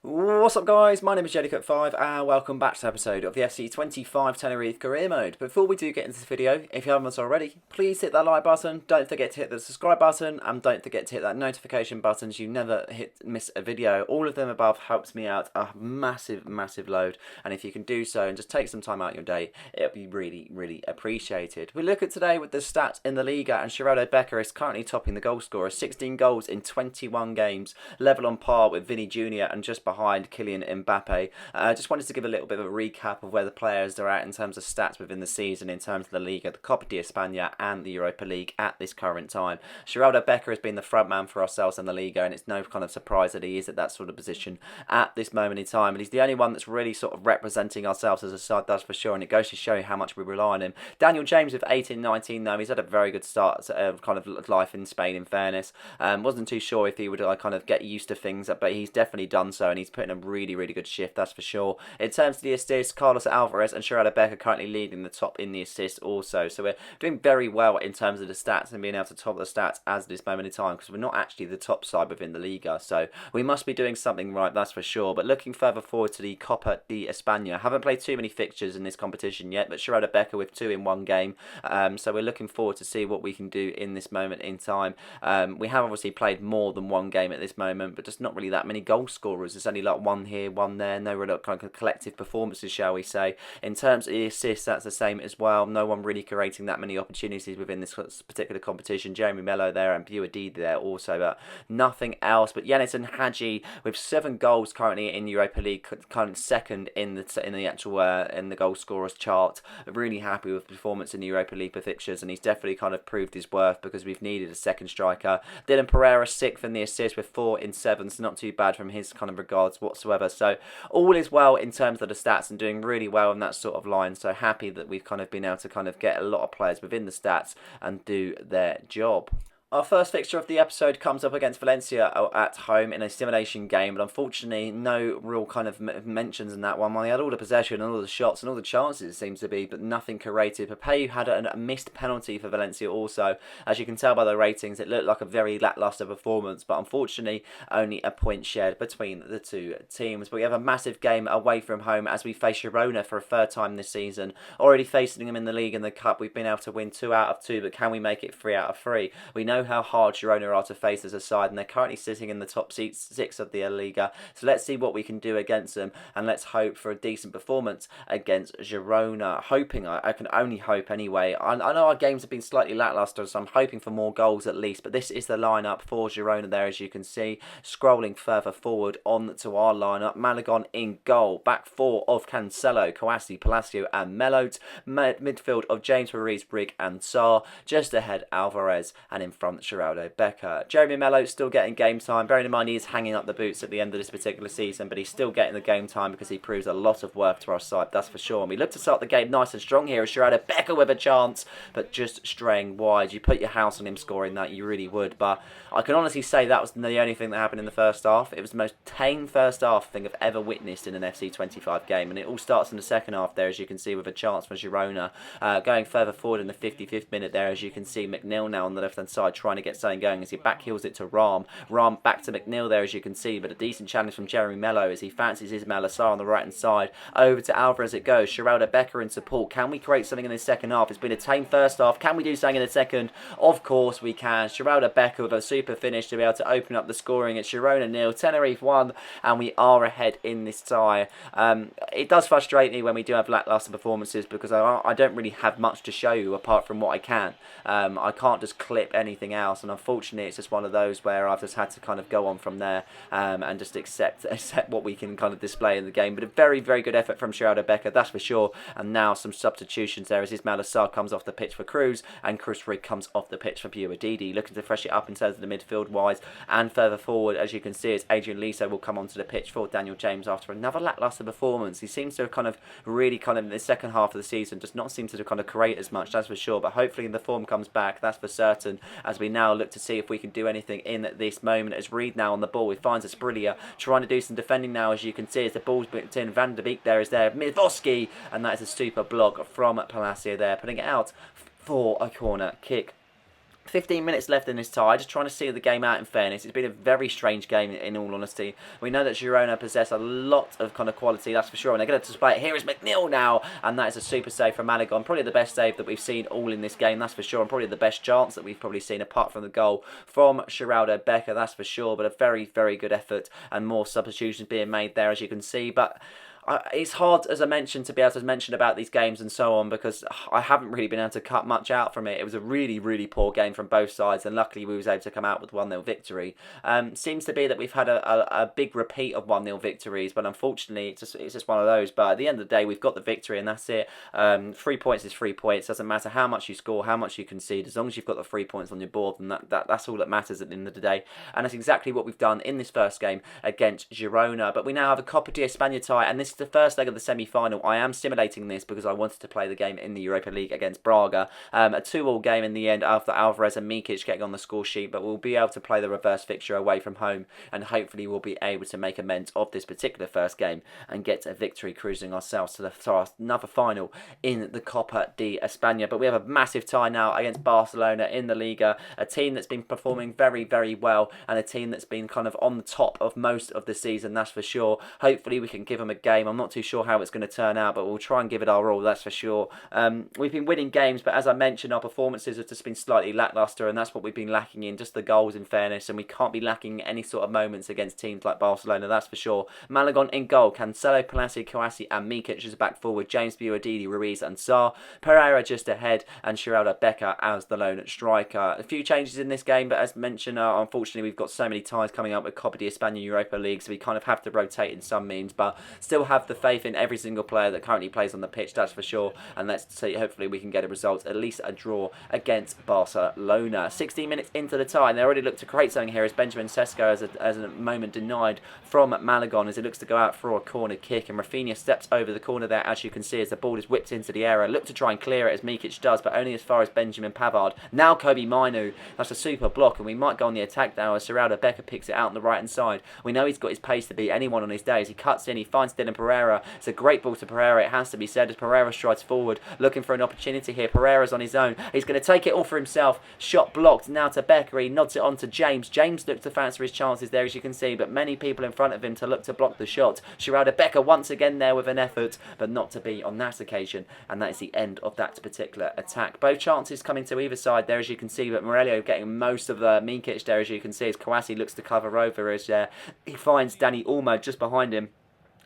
What's up guys, my name is Jellycut5 and welcome back to the episode of the FC25 Tenerife Career Mode. Before we do get into this video, if you haven't already, please hit that like button, don't forget to hit the subscribe button, and don't forget to hit that notification button so you never miss a video. All of them above helps me out a massive load, and if you can do so and just take some time out of your day, it'll be really appreciated. We look at today with the stats in the Liga, and Geraldo Becker is currently topping the goal scorer, 16 goals in 21 games, level on par with Vinny Jr. and just behind Kylian Mbappe. I just wanted to give a little bit of a recap of where the players are at in terms of stats within the season, in terms of the Liga, the Copa de España and the Europa League at this current time. Geraldo Becker has been the front man for ourselves in the Liga, and it's no kind of surprise that he is at that sort of position at this moment in time. And he's the only one that's really sort of representing ourselves as a side, that's for sure, and it goes to show you how much we rely on him. Daniel James with 18-19 though, he's had a very good start of kind of life in Spain, in fairness. Wasn't too sure if he would kind of get used to things, but he's definitely done so, and he's putting a really good shift, that's for sure. In terms of the assists, Carlos Alvarez and Geraldo Becker currently leading the top in the assists also. So we're doing very well in terms of the stats and being able to top the stats as this moment in time, because we're not actually the top side within the Liga. So we must be doing something right, that's for sure. But looking further forward to the Copa de España, haven't played too many fixtures in this competition yet, but Geraldo Becker with 2 in 1 game. So we're looking forward to see what we can do in this moment in time. We have obviously played more than 1 game at this moment, but just not really that many goal scorers. There's only like 1 here, 1 there. No real kind of collective performances, shall we say. In terms of the assists, that's the same as well. No one really creating that many opportunities within this particular competition. Jeremy Mello there and Buadidi there also, but nothing else. But Yanis and Hadji with 7 goals currently in Europa League, kind of second in the actual in the goal scorers chart. Really happy with performance in the Europa League fixtures, and he's definitely kind of proved his worth because we've needed a second striker. Dylan Pereira 6th in the assists with 4 in 7, so not too bad from his kind of regards whatsoever. So all is well in terms of the stats and doing really well in that sort of line. So happy that we've kind of been able to kind of get a lot of players within the stats and do their job. Our first fixture of the episode comes up against Valencia at home in a simulation game, but unfortunately no real kind of mentions in that one. Well, they had all the possession and all the shots and all the chances, it seems to be, but nothing creative. Pape had a missed penalty for Valencia also. As you can tell by the ratings, it looked like a very lacklustre performance, but unfortunately only a point shared between the two teams. But we have a massive game away from home as we face Girona for a 3rd time this season. Already facing them in the league and the cup, we've been able to win 2 out of 2, but can we make it 3 out of 3? We know how hard Girona are to face as a side, and they're currently sitting in the top 6 of the Liga. So let's see what we can do against them, and let's hope for a decent performance against Girona. Hoping, I can only hope anyway. I know our games have been slightly lacklustre, so I'm hoping for more goals at least, but this is the lineup for Girona there, as you can see. Scrolling further forward on to our lineup, Malagon in goal, back 4 of Cancelo, Kouassi, Palacio and Melot, midfield of James Ruiz, Brig and Sarr, just ahead Alvarez, and in front Geraldo Becker. Jeremy Mello still getting game time. Bearing in mind he is hanging up the boots at the end of this particular season, but he's still getting the game time because he proves a lot of worth to our side, that's for sure. And we look to start the game nice and strong here as Geraldo Becker with a chance, but just straying wide. You put your house on him scoring that, you really would. But I can honestly say that was the only thing that happened in the first half. It was the most tame first half I think I've ever witnessed in an FC25 game, and it all starts in the second half there, as you can see, with a chance for Girona. Going further forward in the 55th minute there, as you can see, McNeil now on the left hand side trying to get something going as he backheels it to Ram. Ram back to McNeil there, as you can see, but a decent challenge from Jeremy Mello as he fancies Ismail Assar on the right hand side. Over to Alvarez it goes. Geraldo Becker in support. Can we create something in the second half? It's been a tame first half. Can we do something in the second? Of course we can. Geraldo Becker with a super finish to be able to open up the scoring. It's Girona 0, Tenerife 1, and we are ahead in this tie. It does frustrate me when we do have lacklustre performances because I don't really have much to show you apart from what I can. I can't just clip anything else, and unfortunately it's just one of those where I've just had to kind of go on from there and just accept what we can kind of display in the game. But a very good effort from Geraldo Becker, that's for sure. And now some substitutions there as Ismail Assar comes off the pitch for Cruz, and Chris Rigg comes off the pitch for Buadidi, looking to fresh it up in terms of the midfield wise. And further forward, as you can see, as Adrian Liso will come onto the pitch for Daniel James after another lacklustre performance. He seems to have kind of really kind of in the second half of the season does not seem to kind of create as much, that's for sure. But hopefully the form comes back, that's for certain, as we now look to see if we can do anything in this moment. As Reed now on the ball, he finds Asprilla trying to do some defending now, as you can see, as the ball's been in. Van der Beek there is there, Mivoski, and that is a super block from Palacio there, putting it out for a corner kick. 15 minutes left in this tie, just trying to see the game out in fairness. It's been a very strange game in all honesty. We know that Girona possess a lot of kind of quality, that's for sure, and they're going to display it. Here is McNeil now, and that is a super save from Malagon. Probably the best save that we've seen all in this game, that's for sure, and probably the best chance that we've probably seen apart from the goal from Geraldo Becker, that's for sure, but a very, very good effort and more substitutions being made there as you can see, but it's hard, as I mentioned, to be able to mention about these games and so on because I haven't really been able to cut much out from it. It was a really, really poor game from both sides, and luckily we was able to come out with 1-0 victory. Seems to be that we've had a big repeat of 1-0 victories, but unfortunately it's just one of those. But at the end of the day, we've got the victory, and that's it. 3 points is 3 points. Doesn't matter how much you score, how much you concede, as long as you've got the 3 points on your board, and that's all that matters at the end of the day. And that's exactly what we've done in this first game against Girona. But we now have a Copa de España tie, and this is the first leg of the semi-final. I am simulating this because I wanted to play the game in the Europa League against Braga. A 2-2 game in the end after Alvarez and Mikic getting on the score sheet, but we'll be able to play the reverse fixture away from home, and hopefully we'll be able to make amends of this particular first game and get a victory, cruising ourselves to another final in the Copa de España. But we have a massive tie now against Barcelona in the Liga, a team that's been performing very, very well, and a team that's been kind of on the top of most of the season, that's for sure. Hopefully we can give them a game. I'm not too sure how it's going to turn out, but we'll try and give it our all, that's for sure. We've been winning games, but as I mentioned, our performances have just been slightly lacklustre, and that's what we've been lacking in, just the goals in fairness, and we can't be lacking any sort of moments against teams like Barcelona, that's for sure. Malagon in goal, Cancelo, Palacio, Kouassi and Mikic is back forward, James Buadidi, Ruiz and Sarr, Pereira just ahead, and Geraldo Becker as the lone striker. A few changes in this game, but as mentioned, unfortunately we've got so many ties coming up with Copa de España, Europa League, so we kind of have to rotate in some means, but still have the faith in every single player that currently plays on the pitch, that's for sure. And let's see, hopefully we can get a result, at least a draw against Barcelona. 16 minutes into the tie, and they already look to create something here as Benjamin Sesko as a moment denied from Malagon as it looks to go out for a corner kick, and Rafinha steps over the corner there, as you can see, as the ball is whipped into the area. Look to try and clear it as Mikic does, but only as far as Benjamin Pavard. Now Kobe Mainu, that's a super block, and we might go on the attack now as Geraldo Becker picks it out on the right hand side. We know he's got his pace to beat anyone on his days. He cuts in, he finds Dylan Pereira. It's a great ball to Pereira, it has to be said, as Pereira strides forward, looking for an opportunity here. Pereira's on his own. He's going to take it all for himself. Shot blocked now to Becker. He nods it on to James. James looks to fancy his chances there, as you can see, but many people in front of him to look to block the shot. Geraldo Becker once again there with an effort, but not to be on that occasion, and that is the end of that particular attack. Both chances coming to either side there, as you can see, but Morello getting most of the Mikic there, as you can see, as Kouassi looks to cover over as he finds Danny Olmo just behind him.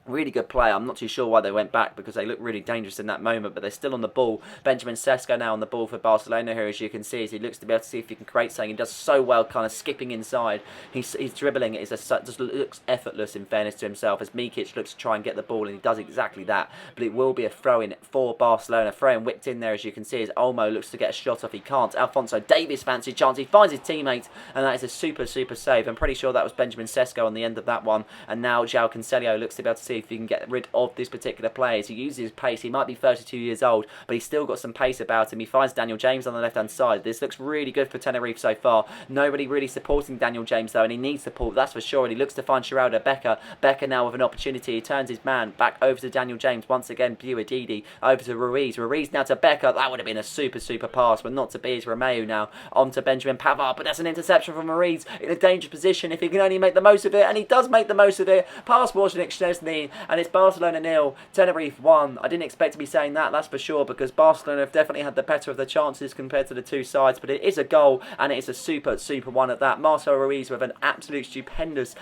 Really good play. I'm not too sure why they went back because they look really dangerous in that moment, but they're still on the ball. Benjamin Sesko now on the ball for Barcelona here, as you can see, as he looks to be able to see if he can create something. He does so well, kind of skipping inside. He's dribbling. It just looks effortless in fairness to himself, as Mikic looks to try and get the ball, and he does exactly that. But it will be a throw-in for Barcelona. Throw-in whipped in there, as you can see, as Olmo looks to get a shot off. He can't. Alphonso Davies fancy chance. He finds his teammate, and that is a super, super save. I'm pretty sure that was Benjamin Sesko on the end of that one. And now João Cancelo looks to be able to see if he can get rid of this particular player. He uses his pace. He might be 32 years old, but he's still got some pace about him. He finds Daniel James on the left-hand side. This looks really good for Tenerife so far. Nobody really supporting Daniel James, though, and he needs support, that's for sure. And he looks to find Geraldo Becker. Becker now with an opportunity. He turns his man back over to Daniel James. Once again, Buadidi over to Ruiz. Ruiz now to Becker. That would have been a super, super pass, but not to be. It's Romeu now on to Benjamin Pavard, but that's an interception from Ruiz in a dangerous position if he can only make the most of it, and he does make the most of it. Pass Wojciech Szczesny, and it's Barcelona 0, Tenerife 1. I didn't expect to be saying that, that's for sure, because Barcelona have definitely had the better of the chances compared to the two sides, but it is a goal, and it is a super, super one at that. Marcel Ruiz with an absolute stupendous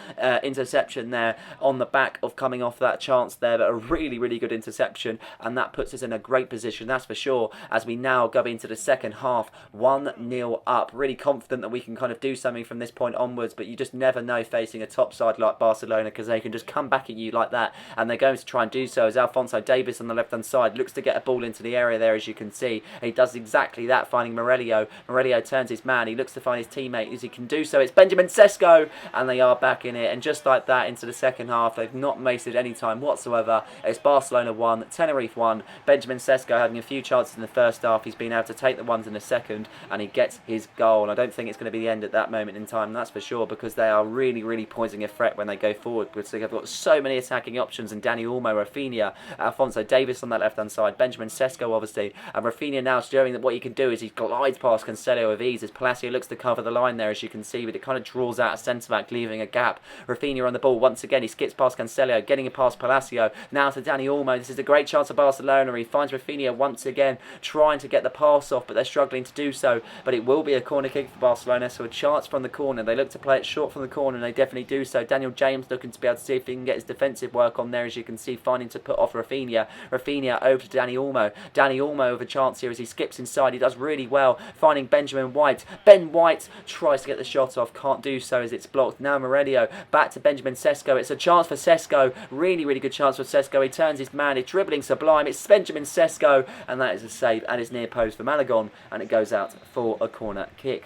interception there on the back of coming off that chance there, but a really, really good interception, and that puts us in a great position, that's for sure, as we now go into the second half, 1-0 up. Really confident that we can kind of do something from this point onwards, but you just never know facing a top side like Barcelona, because they can just come back at you like that, and they're going to try and do so, as Alphonso Davies on the left hand side looks to get a ball into the area there, as you can see. He does exactly that, finding Morello. Morello turns his man. He looks to find his teammate as he can do so. It's Benjamin Sesko, and they are back in it, and just like that into the second half, they've not wasted any time whatsoever. It's Barcelona 1, Tenerife 1. Benjamin Sesko having a few chances in the first half. He's been able to take the ones in the second, and he gets his goal. And I don't think it's going to be the end at that moment in time, that's for sure, because they are really, really posing a threat when they go forward, because they've got so many attacking attacking options, and Danny Olmo, Rafinha, Alphonso Davies on that left-hand side, Benjamin Sesko obviously, and Rafinha now showing that what he can do is he glides past Cancelo with ease as Palacio looks to cover the line there, as you can see, but it kind of draws out a centre-back, leaving a gap. Rafinha on the ball once again, he skips past Cancelo, getting it past Palacio, now to Danny Olmo. This is a great chance for Barcelona. He finds Rafinha once again, trying to get the pass off, but they're struggling to do so, but it will be a corner kick for Barcelona, so a chance from the corner. They look to play it short from the corner, and they definitely do so. Daniel James looking to be able to see if he can get his defensive work on there, as you can see, finding to put off Rafinha. Rafinha over to Danny Olmo. Danny Olmo with a chance here as he skips inside. He does really well, finding Benjamin White. Ben White tries to get the shot off, can't do so as it's blocked. Now Morelia back to Benjamin Sesko. It's a chance for Sesko. Really, really good chance for Sesko. He turns his man. It's dribbling sublime. It's Benjamin Sesko, and that is a save and his near post for Malagon, and it goes out for a corner kick.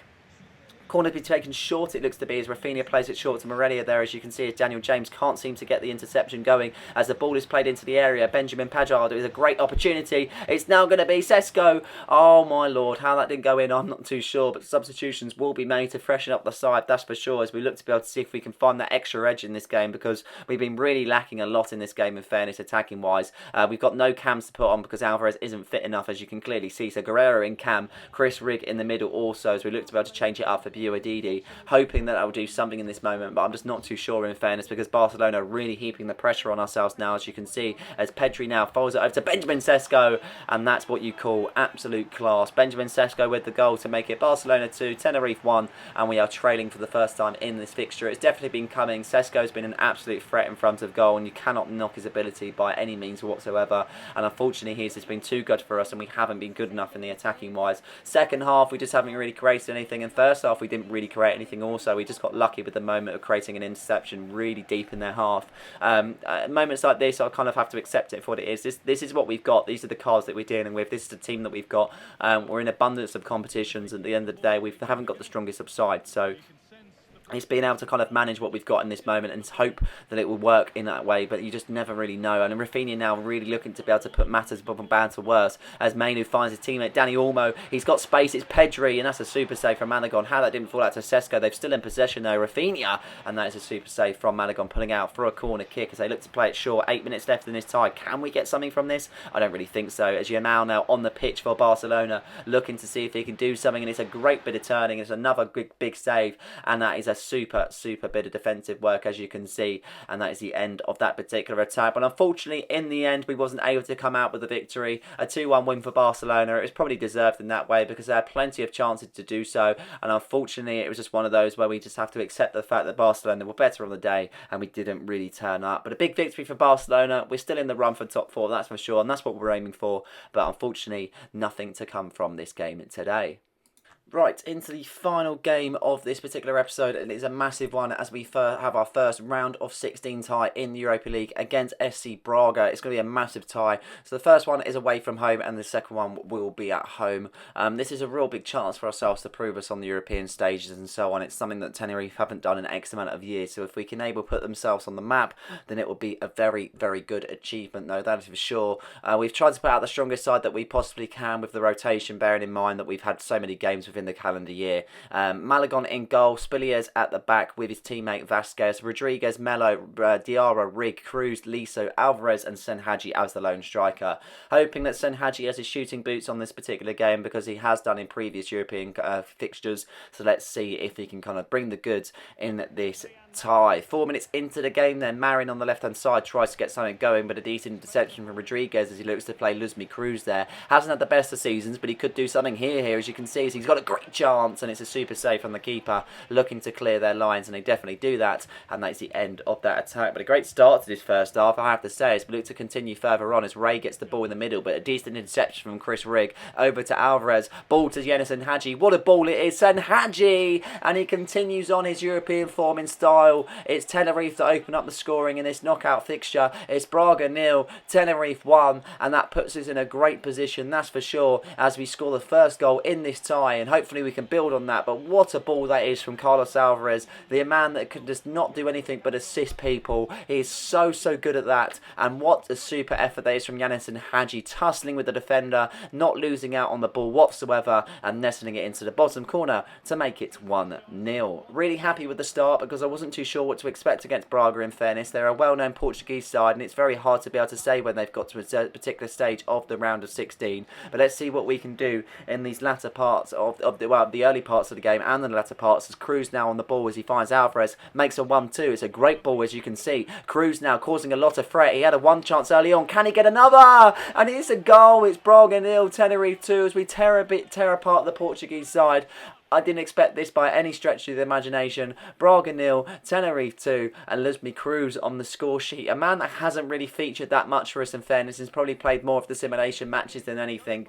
Corner to be taken short, it looks to be, as Rafinha plays it short to Morelia there, as you can see, as Daniel James can't seem to get the interception going as the ball is played into the area. Benjamin Pajard is a great opportunity. It's now going to be Sesko. Oh my lord, how that didn't go in, I'm not too sure, but substitutions will be made to freshen up the side, that's for sure, as we look to be able to see if we can find that extra edge in this game, because we've been really lacking a lot in this game, in fairness, attacking wise. We've got no cams to put on because Alvarez isn't fit enough, as you can clearly see. So Guerrero in cam, Chris Rigg in the middle also, as we look to be able to change it up for Buadidi, hoping that will do something in this moment, but I'm just not too sure, in fairness, because Barcelona are really heaping the pressure on ourselves now, as you can see, as Pedri now folds it over to Benjamin Sesko, and that's what you call absolute class. Benjamin Sesko with the goal to make it Barcelona 2, Tenerife 1, and we are trailing for the first time in this fixture. It's definitely been coming. Sesko's been an absolute threat in front of goal, and you cannot knock his ability by any means whatsoever, and unfortunately he's just been too good for us, and we haven't been good enough in the attacking wise. Second half we just haven't really created anything, and first half we didn't really create anything also. We just got lucky with the moment of creating an interception really deep in their half. Moments like this, I kind of have to accept it for what it is. This is what we've got. These are the cards that we're dealing with. This is the team that we've got. We're in abundance of competitions. At the end of the day, we haven't got the strongest of sides, so it's being able to kind of manage what we've got in this moment and hope that it will work in that way, but you just never really know. And Rafinha now really looking to be able to put matters from bad to worse, as Mainu finds his teammate Danny Olmo. He's got space, it's Pedri, and that's a super save from Malagon. How that didn't fall out to Sesko. They've still in possession though, Rafinha, and that is a super save from Malagon, pulling out for a corner kick as they look to play it short. 8 minutes left in this tie. Can we get something from this? I don't really think so, as Yamal now on the pitch for Barcelona, looking to see if he can do something, and it's a great bit of turning. It's another big save, and that is a super bit of defensive work, as you can see, and that is the end of that particular attack. But unfortunately in the end we wasn't able to come out with a victory. A 2-1 win for Barcelona. It was probably deserved in that way because they had plenty of chances to do so, and unfortunately it was just one of those where we just have to accept the fact that Barcelona were better on the day and we didn't really turn up. But a big victory for Barcelona. We're still in the run for top 4, that's for sure, and that's what we're aiming for, but unfortunately nothing to come from this game today. Right, into the final game of this particular episode, and it's a massive one as we have our first round of 16 tie in the Europa League against SC Braga. It's going to be a massive tie. So the first one is away from home and the second one will be at home. This is a real big chance for ourselves to prove us on the European stages and so on. It's something that Tenerife haven't done in X amount of years. So if we can able to put themselves on the map, then it will be a very good achievement though, that is for sure. We've tried to put out the strongest side that we possibly can with the rotation, bearing in mind that we've had so many games within the calendar year. Malagon in goal, Spiliers at the back with his teammate Vasquez, Rodriguez, Melo, Diarra, Rigg, Cruz, Liso, Alvarez and Senhaji as the lone striker. Hoping that Senhaji has his shooting boots on this particular game because he has done in previous European fixtures, so let's see if he can kind of bring the goods in this tie. 4 minutes into the game then, Marin on the left hand side tries to get something going, but a decent interception from Rodriguez as he looks to play Luzmi Cruz there. Hasn't had the best of seasons, but he could do something here as you can see, as he's got a great chance, and it's a super save from the keeper looking to clear their lines, and they definitely do that, and that's the end of that attack. But a great start to this first half, I have to say, as we look to continue further on as Ray gets the ball in the middle, but a decent interception from Chris Rigg over to Alvarez, ball to Yenison Hadji. What a ball it is, Senhaji, and he continues on his European form in style. It's Tenerife that open up the scoring in this knockout fixture. It's Braga 0, Tenerife 1, and that puts us in a great position, that's for sure, as we score the first goal in this tie, and hopefully hopefully we can build on that. But what a ball that is from Carlos Alvarez, the man that can just not do anything but assist people. He is so good at that, and what a super effort that is from Yanis and Hadji, tussling with the defender, not losing out on the ball whatsoever, and nestling it into the bottom corner to make it 1-0. Really happy with the start, because I wasn't too sure what to expect against Braga, in fairness. They're a well-known Portuguese side, and it's very hard to be able to say when they've got to a particular stage of the round of 16. But let's see what we can do in these latter parts of the early parts of the game and the latter parts, as Cruz now on the ball as he finds Alvarez, makes a 1-2. It's a great ball, as you can see. Cruz now causing a lot of threat. He had a one chance early on. Can he get another? And it's a goal. It's Braga 0, Tenerife 2, as we tear apart the Portuguese side. I didn't expect this by any stretch of the imagination. Braga 0, Tenerife 2, and Luzmi Cruz on the score sheet. A man that hasn't really featured that much for us, in fairness. He's probably played more of the simulation matches than anything.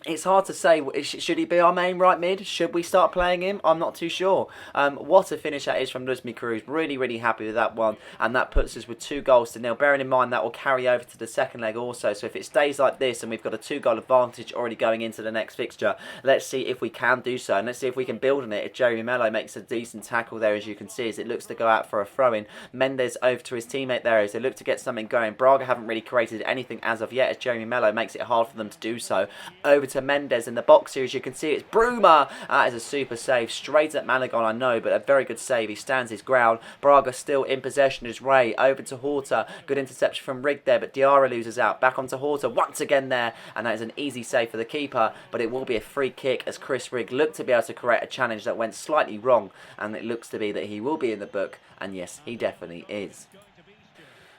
It's hard to say. Should he be our main right mid? Should we start playing him? I'm not too sure. What a finish that is from Luzmi Cruz. Really happy with that one. And that puts us with 2-0. Bearing in mind that will carry over to the second leg also. So if it stays like this and we've got a 2-goal advantage already going into the next fixture, let's see if we can do so. And let's see if we can build on it. If Jeremy Mello makes a decent tackle there, as you can see, as it looks to go out for a throw-in. Mendes over to his teammate there as they look to get something going. Braga haven't really created anything as of yet, as Jeremy Mello makes it hard for them to do so. Over to Mendes in the box here, as you can see, it's Bruma. That is a super save, straight at Malagon, I know, but a very good save. He stands his ground. Braga still in possession as Ray over to Horta. Good interception from Rig there, but Diarra loses out. Back onto Horta once again there, and that is an easy save for the keeper, but it will be a free kick as Chris Rig looked to be able to correct a challenge that went slightly wrong, and it looks to be that he will be in the book, and yes, he definitely is.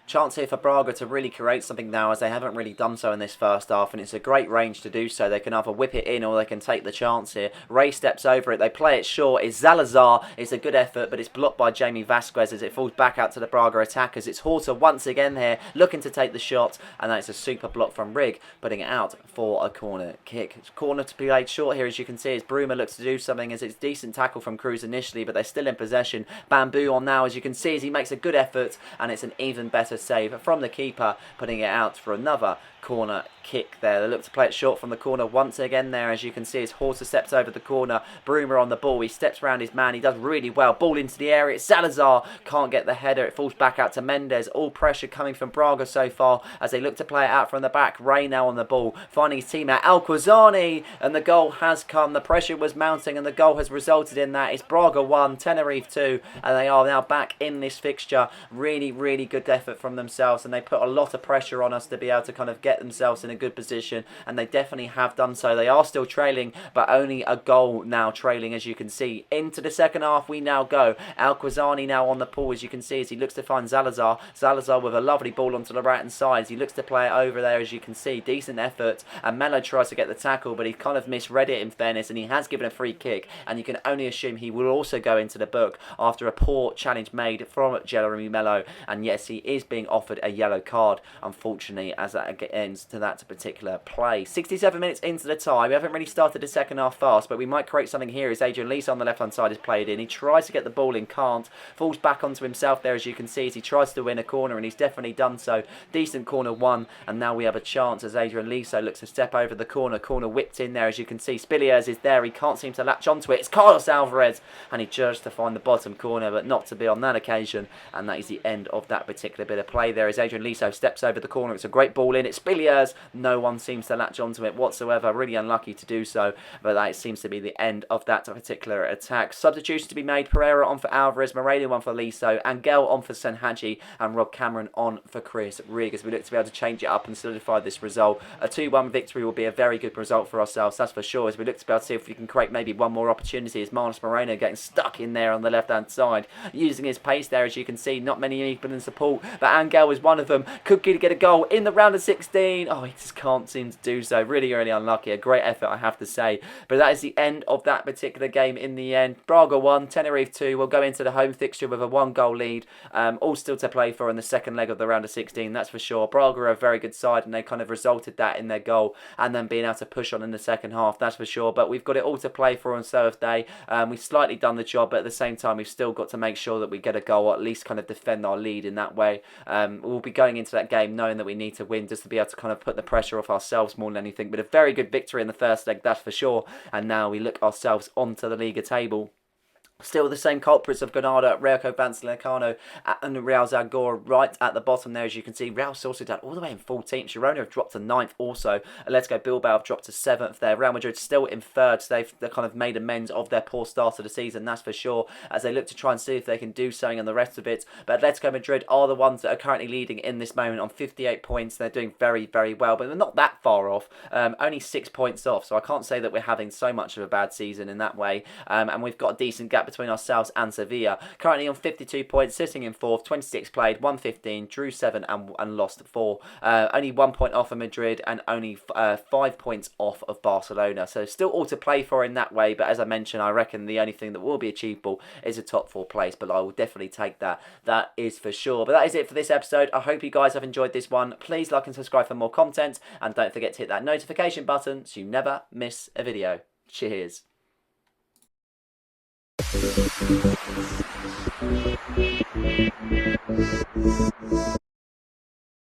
Chance here for Braga to really create something now, as they haven't really done so in this first half, and it's a great range to do so. They can either whip it in or they can take the chance here. Ray steps over it, they play it short. It's Salazar. It's a good effort, but it's blocked by Jamie Vasquez as it falls back out to the Braga attackers. It's Horta once again here, looking to take the shot, and that's a super block from Rig, putting it out for a corner kick. It's corner to be played short here, as you can see, as Bruma looks to do something, as it's decent tackle from Cruz initially, but they're still in possession. Bamboo on now, as you can see, as he makes a good effort, and it's an even better save from the keeper, putting it out for another corner kick there. They look to play it short from the corner once again there, as you can see, as Horta steps over the corner. Bruma on the ball. He steps around his man. He does really well. Ball into the area. It's Salazar. Can't get the header. It falls back out to Mendes. All pressure coming from Braga so far as they look to play it out from the back. Ray now on the ball, finding his teammate Alquazani, and the goal has come. The pressure was mounting and the goal has resulted in that. It's Braga 1, Tenerife 2, and they are now back in this fixture. Really good effort from themselves, and they put a lot of pressure on us to be able to kind of get themselves in a good position, and they definitely have done so. They are still trailing, but only a goal now trailing, as you can see. Into the second half we now go. Alquazani now on the ball, as you can see, as he looks to find Salazar. Salazar with a lovely ball onto the right hand side, as he looks to play it over there, as you can see. Decent effort, and Mello tries to get the tackle, but he kind of misread it, in fairness, and he has given a free kick, and you can only assume he will also go into the book after a poor challenge made from Jeremy Mello. And yes, he is being offered a yellow card, unfortunately, as that ends to that particular play. 67 minutes into the tie. We haven't really started the second half fast, but we might create something here as Adrian Lisa on the left hand side is played in. He tries to get the ball in, can't. Falls back onto himself there, as you can see, as he tries to win a corner, and he's definitely done so. Decent corner one, and now we have a chance as Adrian Lisa looks to step over the corner. Corner whipped in there, as you can see. Spiliers is there. He can't seem to latch onto it. It's Carlos Alvarez, and he tries to find the bottom corner, but not to be on that occasion, and that is the end of that particular bit of play there as Adrian Lisa steps over the corner. It's a great ball in. It's Spiliers. No one seems to latch onto it whatsoever. Really unlucky to do so, but that seems to be the end of that particular attack. Substitutions to be made. Pereira on for Alvarez, Moreno on for Liso, Angel on for Senhaji, and Rob Cameron on for Chris Rig, as we look to be able to change it up and solidify this result. A 2-1 victory will be a very good result for ourselves, that's for sure, as we look to be able to see if we can create maybe one more opportunity, as Marcus Moreno getting stuck in there on the left hand side, using his pace there, as you can see. Not many people in support, but Angel is one of them. Could get a goal in the round of 16. Oh, he just can't seem to do so. Really unlucky. A great effort, I have to say. But that is the end of that particular game in the end. Braga 1, Tenerife 2. We'll go into the home fixture with a 1-goal lead. All still to play for in the second leg of the round of 16, that's for sure. Braga are a very good side, and they kind of resulted that in their goal, and then being able to push on in the second half, that's for sure. But we've got it all to play for, and so have they. We've slightly done the job, but at the same time, we've still got to make sure that we get a goal, or at least kind of defend our lead in that way. we'll be going into that game knowing that we need to win just to be able to kind of put the pressure off ourselves more than anything. But a very good victory in the first leg, that's for sure. And now we look ourselves onto the Liga table. Still the same culprits of Granada, Rayo Vallecano and Real Zaragoza right at the bottom there, as you can see. Real Sociedad all the way in 14th. Girona have dropped to 9th also. Atletico Bilbao have dropped to 7th there. Real Madrid still in 3rd, so they've kind of made amends of their poor start of the season, that's for sure, as they look to try and see if they can do something on the rest of it. But Atletico Madrid are the ones that are currently leading in this moment on 58 points. They're doing very, very well, but they're not that far off. Only 6 points off, so I can't say that we're having so much of a bad season in that way. And we've got a decent gap between ourselves and Sevilla. Currently on 52 points, sitting in 4th, 26 played, 115, drew 7 and lost 4. Only 1 point off of Madrid and only 5 points off of Barcelona. So still all to play for in that way, but as I mentioned, I reckon the only thing that will be achievable is a top 4 place, but I will definitely take that. That is for sure. But that is it for this episode. I hope you guys have enjoyed this one. Please like and subscribe for more content, and don't forget to hit that notification button so you never miss a video. Cheers.